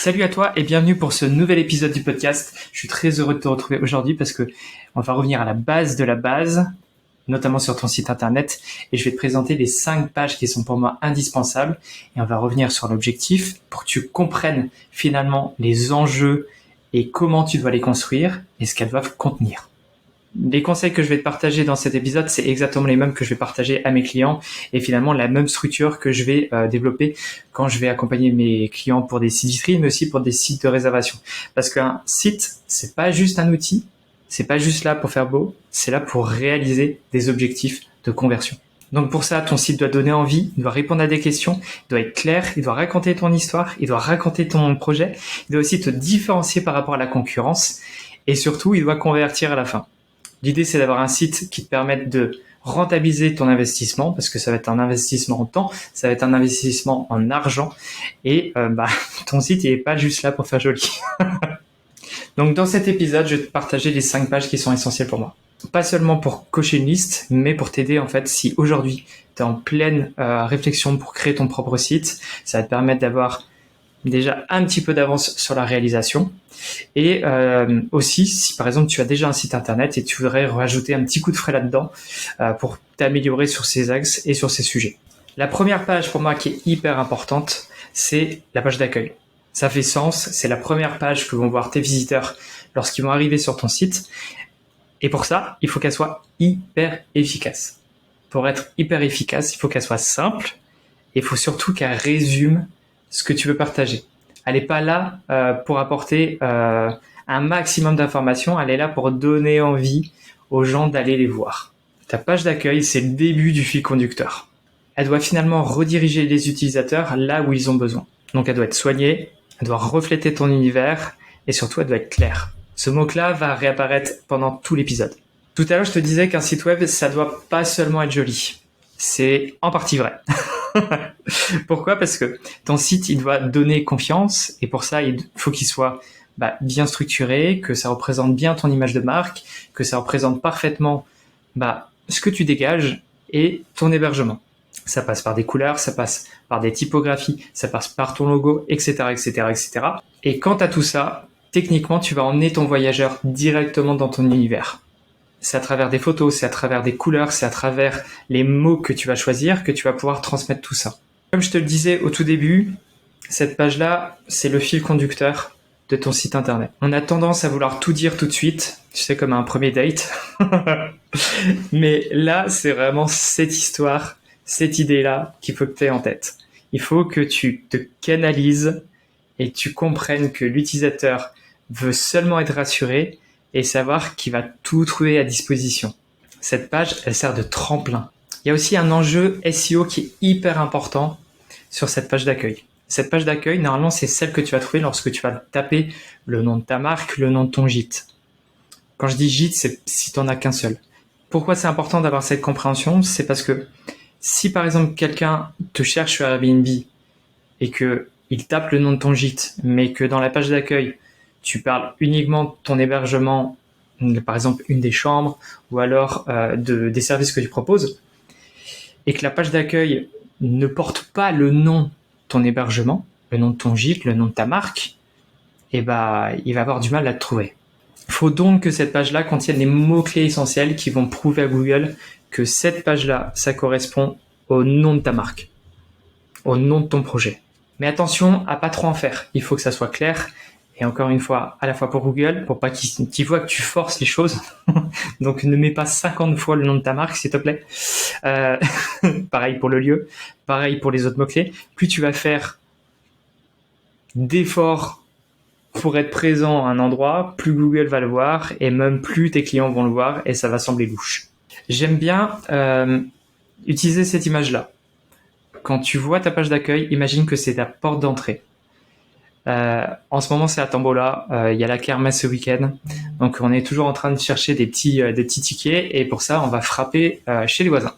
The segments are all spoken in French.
Salut à toi et bienvenue pour ce nouvel épisode du podcast. Je suis très heureux de te retrouver aujourd'hui parce que on va revenir à la base de la base, notamment sur ton site internet, et je vais te présenter les 5 pages qui sont pour moi indispensables, et on va revenir sur l'objectif pour que tu comprennes finalement les enjeux et comment tu dois les construire et ce qu'elles doivent contenir. Les conseils que je vais te partager dans cet épisode, c'est exactement les mêmes que je vais partager à mes clients et finalement la même structure que je vais développer quand je vais accompagner mes clients pour des sites vitrines, mais aussi pour des sites de réservation. Parce qu'un site, c'est pas juste un outil, c'est pas juste là pour faire beau, c'est là pour réaliser des objectifs de conversion. Donc pour ça, ton site doit donner envie, il doit répondre à des questions, il doit être clair, il doit raconter ton histoire, il doit raconter ton projet, il doit aussi te différencier par rapport à la concurrence et surtout, il doit convertir à la fin. L'idée, c'est d'avoir un site qui te permette de rentabiliser ton investissement, parce que ça va être un investissement en temps, ça va être un investissement en argent, et ton site il est pas juste là pour faire joli. Donc dans cet épisode, je vais te partager les 5 pages qui sont essentielles pour moi. Pas seulement pour cocher une liste, mais pour t'aider en fait si aujourd'hui tu es en pleine réflexion pour créer ton propre site, ça va te permettre d'avoir déjà un petit peu d'avance sur la réalisation. Et aussi, si par exemple tu as déjà un site internet et tu voudrais rajouter un petit coup de frais là-dedans pour t'améliorer sur ces axes et sur ces sujets. La première page pour moi qui est hyper importante, c'est la page d'accueil. Ça fait sens, c'est la première page que vont voir tes visiteurs lorsqu'ils vont arriver sur ton site. Et pour ça, il faut qu'elle soit hyper efficace. Pour être hyper efficace, il faut qu'elle soit simple et il faut surtout qu'elle résume ce que tu veux partager. Elle n'est pas là pour apporter un maximum d'informations, elle est là pour donner envie aux gens d'aller les voir. Ta page d'accueil, c'est le début du fil conducteur. Elle doit finalement rediriger les utilisateurs là où ils ont besoin. Donc elle doit être soignée, elle doit refléter ton univers et surtout elle doit être claire. Ce mot-là va réapparaître pendant tout l'épisode. Tout à l'heure, je te disais qu'un site web, ça doit pas seulement être joli. C'est en partie vrai. Pourquoi ? Parce que ton site, il doit donner confiance et pour ça, il faut qu'il soit bien structuré, que ça représente bien ton image de marque, que ça représente parfaitement ce que tu dégages et ton hébergement. Ça passe par des couleurs, ça passe par des typographies, ça passe par ton logo, etc., etc., etc. Et quant à tout ça, techniquement, tu vas emmener ton voyageur directement dans ton univers. C'est à travers des photos, c'est à travers des couleurs, c'est à travers les mots que tu vas choisir que tu vas pouvoir transmettre tout ça. Comme je te le disais au tout début, cette page-là, c'est le fil conducteur de ton site internet. On a tendance à vouloir tout dire tout de suite, tu sais, comme un premier date. Mais là, c'est vraiment cette histoire, cette idée-là qu'il faut que tu aies en tête. Il faut que tu te canalises et tu comprennes que l'utilisateur veut seulement être rassuré et savoir qu'il va tout trouver à disposition. Cette page, elle sert de tremplin. Il y a aussi un enjeu SEO qui est hyper important sur cette page d'accueil. Cette page d'accueil, normalement, c'est celle que tu vas trouver lorsque tu vas taper le nom de ta marque, le nom de ton gîte. Quand je dis gîte, c'est si tu n'en as qu'un seul. Pourquoi c'est important d'avoir cette compréhension ? C'est parce que si par exemple quelqu'un te cherche sur Airbnb et qu'il tape le nom de ton gîte, mais que dans la page d'accueil, tu parles uniquement de ton hébergement, par exemple une des chambres, ou alors des services que tu proposes, et que la page d'accueil ne porte pas le nom de ton hébergement, le nom de ton gîte, le nom de ta marque, il va avoir du mal à te trouver. Il faut donc que cette page-là contienne les mots-clés essentiels qui vont prouver à Google que cette page-là, ça correspond au nom de ta marque, au nom de ton projet. Mais attention à pas trop en faire, il faut que ça soit clair. Et encore une fois, à la fois pour Google, pour pas qu'il voit que tu forces les choses. Donc ne mets pas 50 fois le nom de ta marque, s'il te plaît. Pareil pour le lieu, pareil pour les autres mots-clés. Plus tu vas faire d'efforts pour être présent à un endroit, plus Google va le voir et même plus tes clients vont le voir et ça va sembler louche. J'aime bien utiliser cette image-là. Quand tu vois ta page d'accueil, imagine que c'est ta porte d'entrée. En ce moment, c'est à Tombola. Il y a la kermesse ce week-end, donc on est toujours en train de chercher des petits tickets et pour ça, on va frapper chez les voisins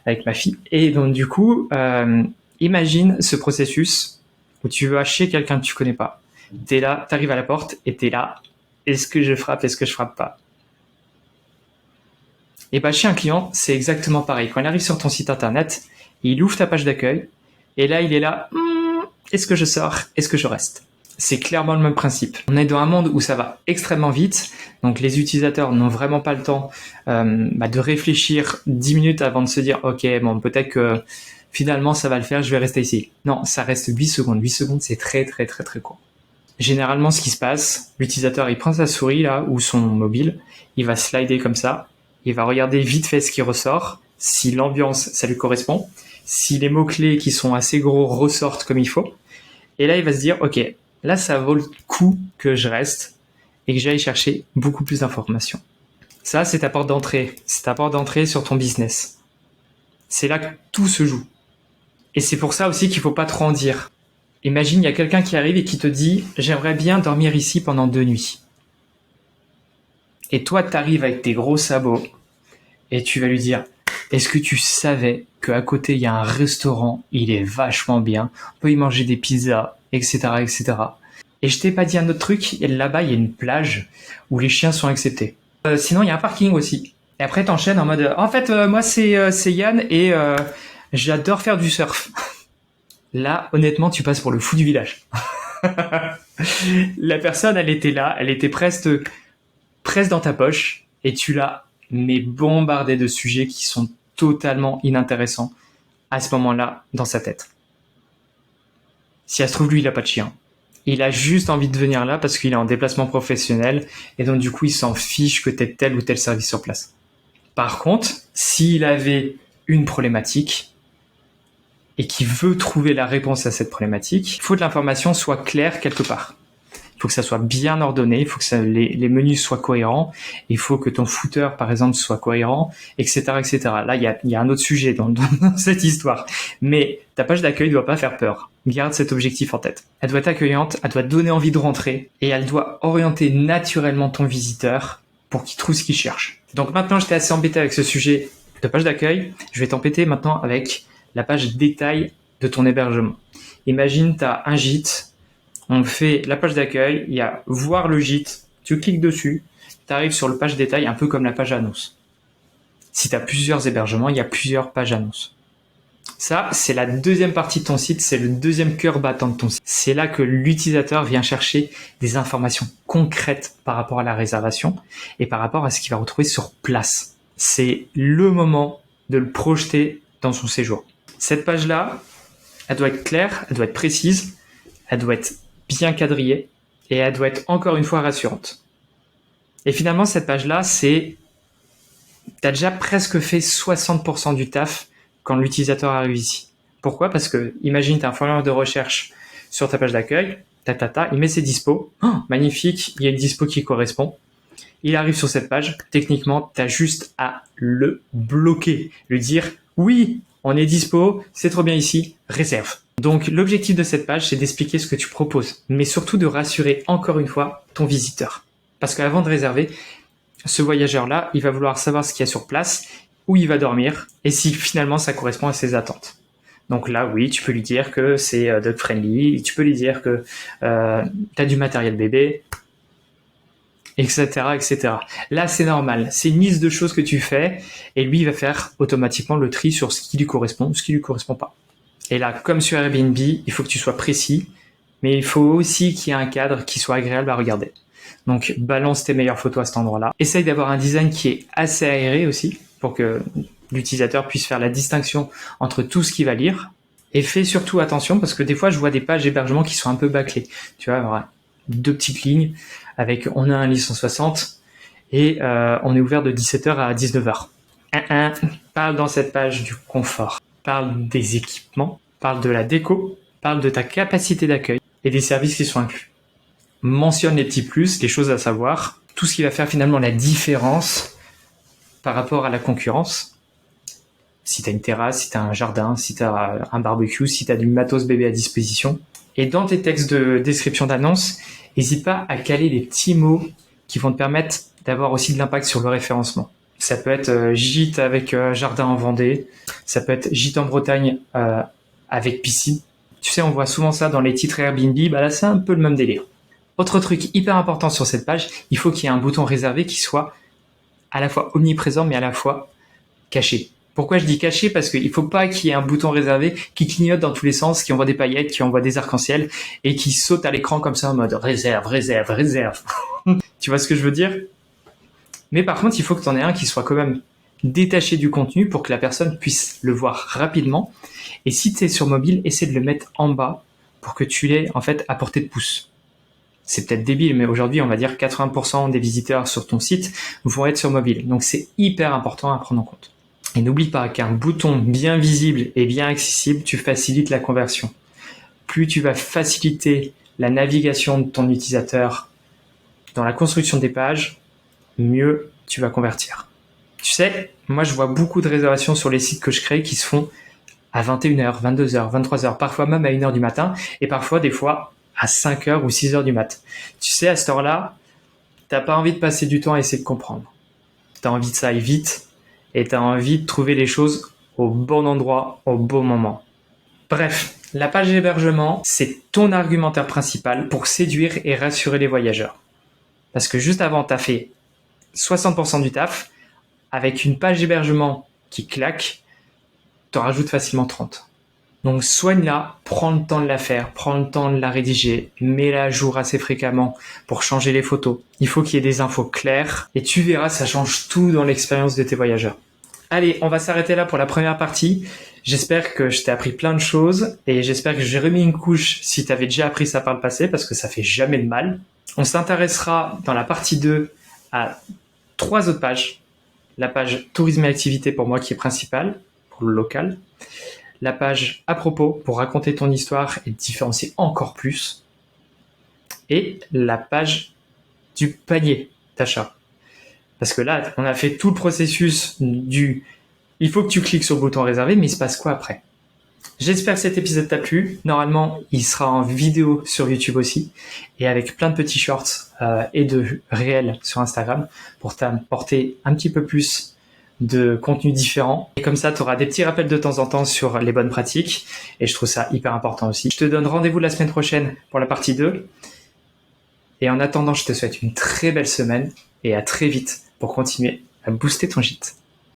avec ma fille. Et donc du coup, imagine ce processus où tu vas chez quelqu'un que tu connais pas. T'es là, t'arrives à la porte et t'es là. Est-ce que je frappe, est-ce que je frappe pas ? Et chez un client, c'est exactement pareil. Quand il arrive sur ton site internet, il ouvre ta page d'accueil et là, il est là. Est-ce que je sors ? Est-ce que je reste ? c'est clairement le même principe. On est dans un monde où ça va extrêmement vite, donc les utilisateurs n'ont vraiment pas le temps de réfléchir 10 minutes avant de se dire « Ok, bon, peut-être que finalement ça va le faire, je vais rester ici ». Non, ça reste 8 secondes. 8 secondes, c'est très très très très court. Généralement, ce qui se passe, l'utilisateur, il prend sa souris là ou son mobile, il va slider comme ça, il va regarder vite fait ce qui ressort, si l'ambiance, ça lui correspond, si les mots-clés qui sont assez gros ressortent comme il faut. Et là, il va se dire, ok, là, ça vaut le coup que je reste et que j'aille chercher beaucoup plus d'informations. Ça, c'est ta porte d'entrée. C'est ta porte d'entrée sur ton business. C'est là que tout se joue. Et c'est pour ça aussi qu'il faut pas trop en dire. Imagine, il y a quelqu'un qui arrive et qui te dit « J'aimerais bien dormir ici pendant 2 nuits. » Et toi, tu arrives avec tes gros sabots et tu vas lui dire « Est-ce que tu savais qu'à côté, il y a un restaurant, il est vachement bien, on peut y manger des pizzas, etc. etc. » Et je t'ai pas dit un autre truc, là-bas, il y a une plage où les chiens sont acceptés. Sinon, il y a un parking aussi. Et après, t'enchaînes en mode « En fait, moi, c'est Yann et j'adore faire du surf. » Là, honnêtement, tu passes pour le fou du village. La personne, elle était là, elle était presque dans ta poche, et tu l'as bombardé de sujets qui sont totalement inintéressants à ce moment-là dans sa tête. Si ça se trouve, lui, il a pas de chien. Il a juste envie de venir là parce qu'il est en déplacement professionnel, et donc du coup, il s'en fiche que tu aies tel ou tel service sur place. Par contre, s'il avait une problématique, et qui veut trouver la réponse à cette problématique, il faut que l'information soit claire quelque part. Il faut que ça soit bien ordonné, il faut que les menus soient cohérents, il faut que ton footer, par exemple, soit cohérent, etc., etc. Là, il y a un autre sujet dans cette histoire. Mais ta page d'accueil doit pas faire peur. Garde cet objectif en tête. Elle doit être accueillante, elle doit te donner envie de rentrer, et elle doit orienter naturellement ton visiteur pour qu'il trouve ce qu'il cherche. Donc maintenant, j'étais assez embêté avec ce sujet de page d'accueil. Je vais t'embêter maintenant avec la page détail de ton hébergement. Imagine, tu as un gîte, on fait la page d'accueil, il y a voir le gîte, tu cliques dessus, tu arrives sur le page détail, un peu comme la page annonce. Si tu as plusieurs hébergements, il y a plusieurs pages annonces. Ça, c'est la deuxième partie de ton site, c'est le deuxième cœur battant de ton site. C'est là que l'utilisateur vient chercher des informations concrètes par rapport à la réservation et par rapport à ce qu'il va retrouver sur place. C'est le moment de le projeter dans son séjour. Cette page-là, elle doit être claire, elle doit être précise, elle doit être bien quadrillée et elle doit être encore une fois rassurante. Et finalement, cette page-là, t'as déjà presque fait 60% du taf quand l'utilisateur arrive ici. Pourquoi ? Parce que, imagine, t'as un formulaire de recherche sur ta page d'accueil, il met ses dispos, magnifique, il y a une dispo qui correspond. Il arrive sur cette page, techniquement, t'as juste à le bloquer, lui dire « Oui, on est dispo, c'est trop bien ici, réserve ». Donc l'objectif de cette page, c'est d'expliquer ce que tu proposes, mais surtout de rassurer encore une fois ton visiteur. Parce qu'avant de réserver, ce voyageur-là, il va vouloir savoir ce qu'il y a sur place, où il va dormir, et si finalement ça correspond à ses attentes. Donc là, oui, tu peux lui dire que c'est dog friendly, tu peux lui dire que tu as du matériel bébé, etc., etc. Là, c'est normal. C'est une liste de choses que tu fais et lui, il va faire automatiquement le tri sur ce qui lui correspond ou ce qui lui correspond pas. Et là, comme sur Airbnb, il faut que tu sois précis, mais il faut aussi qu'il y ait un cadre qui soit agréable à regarder. Donc, balance tes meilleures photos à cet endroit-là. Essaye d'avoir un design qui est assez aéré aussi pour que l'utilisateur puisse faire la distinction entre tout ce qu'il va lire. Et fais surtout attention parce que des fois, je vois des pages d'hébergement qui sont un peu bâclées. Tu vois, avoir 2 petites lignes avec on a un lit 160 et on est ouvert de 17h à 19h. Parle dans cette page du confort, parle des équipements, parle de la déco, parle de ta capacité d'accueil et des services qui sont inclus. Mentionne les petits plus, les choses à savoir, tout ce qui va faire finalement la différence par rapport à la concurrence. Si tu as une terrasse, si tu as un jardin, si tu as un barbecue, si tu as du matos bébé à disposition. Et dans tes textes de description d'annonce, n'hésite pas à caler les petits mots qui vont te permettre d'avoir aussi de l'impact sur le référencement. Ça peut être gîte avec jardin en Vendée, ça peut être gîte en Bretagne avec piscine. Tu sais, on voit souvent ça dans les titres Airbnb, là c'est un peu le même délire. Autre truc hyper important sur cette page, il faut qu'il y ait un bouton réservé qui soit à la fois omniprésent mais à la fois caché. Pourquoi je dis caché? Parce qu'il faut pas qu'il y ait un bouton réservé qui clignote dans tous les sens, qui envoie des paillettes, qui envoie des arcs-en-ciel et qui saute à l'écran comme ça en mode réserve, réserve, réserve. Tu vois ce que je veux dire? Mais par contre, il faut que tu en aies un qui soit quand même détaché du contenu pour que la personne puisse le voir rapidement. Et si tu es sur mobile, essaie de le mettre en bas pour que tu l'aies en fait à portée de pouce. C'est peut-être débile, mais aujourd'hui, on va dire 80% des visiteurs sur ton site vont être sur mobile. Donc c'est hyper important à prendre en compte. Et n'oublie pas qu'un bouton bien visible et bien accessible, tu facilites la conversion. Plus tu vas faciliter la navigation de ton utilisateur dans la construction des pages, mieux tu vas convertir. Tu sais, moi je vois beaucoup de réservations sur les sites que je crée qui se font à 21h, 22h, 23h, parfois même à 1h du matin et parfois des fois à 5h ou 6h du mat. Tu sais, à cette heure-là, t'as pas envie de passer du temps à essayer de comprendre. T'as envie que ça aille vite et t'as envie de trouver les choses au bon endroit, au bon moment. Bref, la page d'hébergement, c'est ton argumentaire principal pour séduire et rassurer les voyageurs. Parce que juste avant, t'as fait 60% du taf, avec une page d'hébergement qui claque, t'en rajoutes facilement 30. Donc soigne-la, prends le temps de la faire, prends le temps de la rédiger, mets-la à jour assez fréquemment pour changer les photos. Il faut qu'il y ait des infos claires et tu verras, ça change tout dans l'expérience de tes voyageurs. Allez, on va s'arrêter là pour la première partie. J'espère que je t'ai appris plein de choses et j'espère que j'ai remis une couche si tu avais déjà appris ça par le passé parce que ça fait jamais de mal. On s'intéressera dans la partie 2 à 3 autres pages. La page tourisme et activité pour moi qui est principale, pour le local. La page à propos pour raconter ton histoire et te différencier encore plus. Et la page du panier d'achat. Parce que là, on a fait tout le processus du « il faut que tu cliques sur le bouton réservé », mais il se passe quoi après? J'espère que cet épisode t'a plu. Normalement, il sera en vidéo sur YouTube aussi et avec plein de petits shorts et de réels sur Instagram pour t'apporter un petit peu plus de contenu différent. Et comme ça, tu auras des petits rappels de temps en temps sur les bonnes pratiques et je trouve ça hyper important aussi. Je te donne rendez-vous la semaine prochaine pour la partie 2. Et en attendant, je te souhaite une très belle semaine et à très vite pour continuer à booster ton gîte.